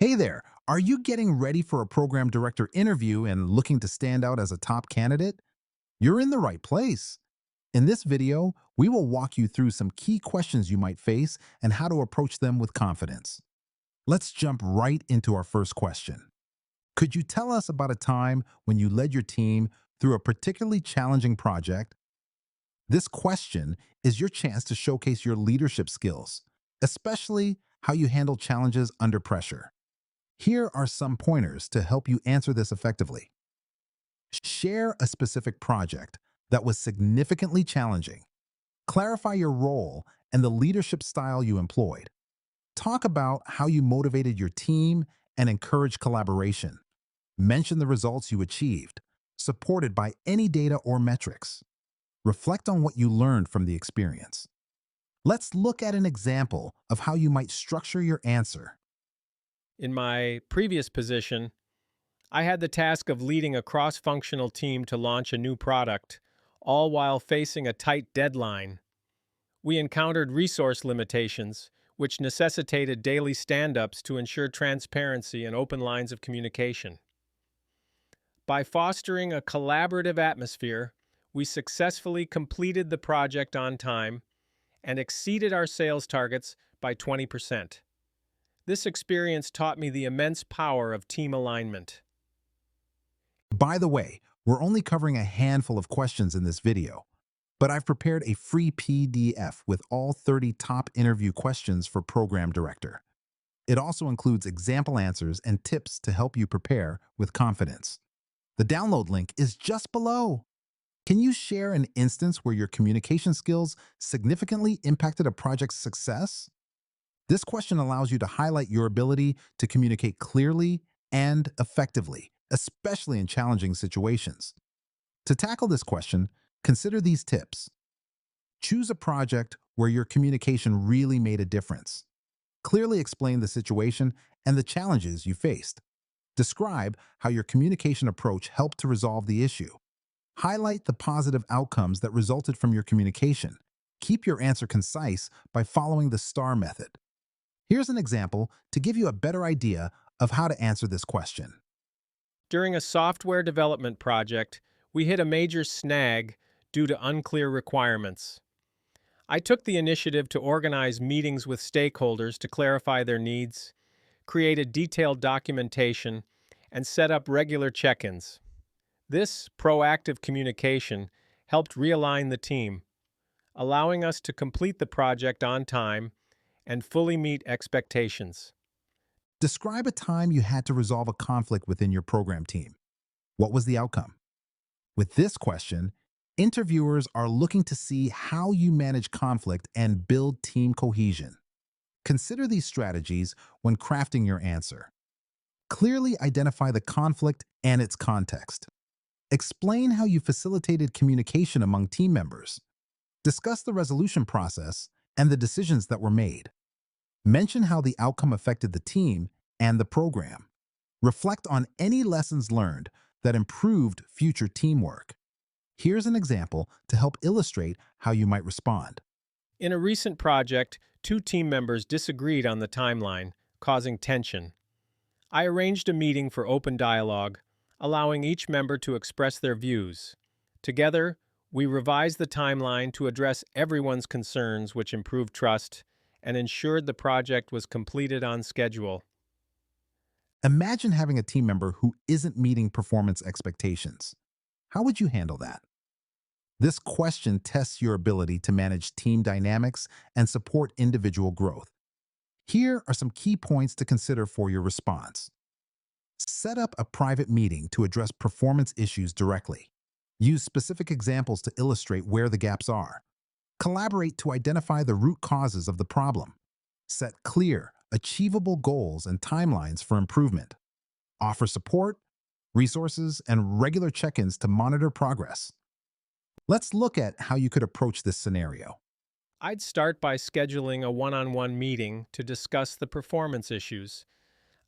Hey there, are you getting ready for a program director interview and looking to stand out as a top candidate? You're in the right place. In this video, we will walk you through some key questions you might face and how to approach them with confidence. Let's jump right into our first question. Could you tell us about a time when you led your team through a particularly challenging project? This question is your chance to showcase your leadership skills, especially how you handle challenges under pressure. Here are some pointers to help you answer this effectively. Share a specific project that was significantly challenging. Clarify your role and the leadership style you employed. Talk about how you motivated your team and encouraged collaboration. Mention the results you achieved, supported by any data or metrics. Reflect on what you learned from the experience. Let's look at an example of how you might structure your answer. In my previous position, I had the task of leading a cross functional team to launch a new product, all while facing a tight deadline. We encountered resource limitations, which necessitated daily stand ups to ensure transparency and open lines of communication. By fostering a collaborative atmosphere, we successfully completed the project on time and exceeded our sales targets by 20%. This experience taught me the immense power of team alignment. By the way, we're only covering a handful of questions in this video, but I've prepared a free PDF with all 30 top interview questions for Program Director. It also includes example answers and tips to help you prepare with confidence. The download link is just below. Can you share an instance where your communication skills significantly impacted a project's success? This question allows you to highlight your ability to communicate clearly and effectively, especially in challenging situations. To tackle this question, consider these tips. Choose a project where your communication really made a difference. Clearly explain the situation and the challenges you faced. Describe how your communication approach helped to resolve the issue. Highlight the positive outcomes that resulted from your communication. Keep your answer concise by following the STAR method. Here's an example to give you a better idea of how to answer this question. During a software development project, we hit a major snag due to unclear requirements. I took the initiative to organize meetings with stakeholders to clarify their needs, created detailed documentation, and set up regular check-ins. This proactive communication helped realign the team, allowing us to complete the project on time and fully meet expectations. Describe a time you had to resolve a conflict within your program team. What was the outcome? With this question, interviewers are looking to see how you manage conflict and build team cohesion. Consider these strategies when crafting your answer. Clearly identify the conflict and its context. Explain how you facilitated communication among team members. Discuss the resolution process and the decisions that were made. Mention how the outcome affected the team and the program. Reflect on any lessons learned that improved future teamwork. Here's an example to help illustrate how you might respond. In a recent project, two team members disagreed on the timeline, causing tension. I arranged a meeting for open dialogue, allowing each member to express their views. Together, we revised the timeline to address everyone's concerns, which improved trust and ensured the project was completed on schedule. Imagine having a team member who isn't meeting performance expectations. How would you handle that? This question tests your ability to manage team dynamics and support individual growth. Here are some key points to consider for your response. Set up a private meeting to address performance issues directly. Use specific examples to illustrate where the gaps are. Collaborate to identify the root causes of the problem. Set clear, achievable goals and timelines for improvement. Offer support, resources, and regular check-ins to monitor progress. Let's look at how you could approach this scenario. I'd start by scheduling a one-on-one meeting to discuss the performance issues.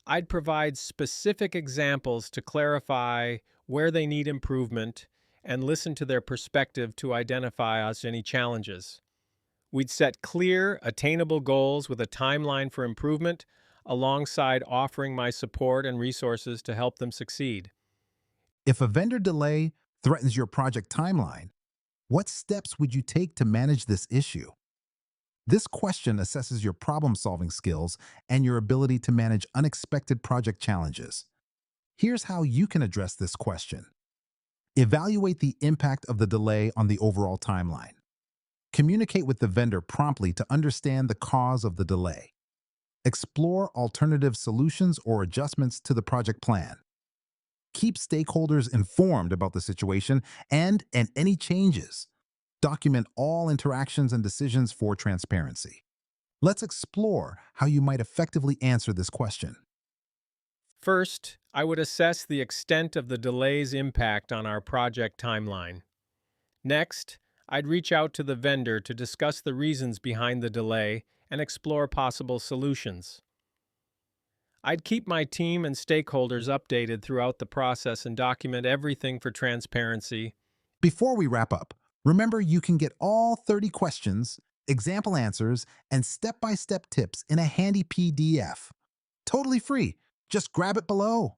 I'd provide specific examples to clarify where they need improvement and listen to their perspective to identify any challenges. We'd set clear, attainable goals with a timeline for improvement, alongside offering my support and resources to help them succeed. If a vendor delay threatens your project timeline, what steps would you take to manage this issue? This question assesses your problem-solving skills and your ability to manage unexpected project challenges. Here's how you can address this question. Evaluate the impact of the delay on the overall timeline. Communicate with the vendor promptly to understand the cause of the delay. Explore alternative solutions or adjustments to the project plan. Keep stakeholders informed about the situation and any changes. Document all interactions and decisions for transparency. Let's explore how you might effectively answer this question. First, I would assess the extent of the delay's impact on our project timeline. Next, I'd reach out to the vendor to discuss the reasons behind the delay and explore possible solutions. I'd keep my team and stakeholders updated throughout the process and document everything for transparency. Before we wrap up, remember you can get all 30 questions, example answers, and step-by-step tips in a handy PDF. Totally free. Just grab it below.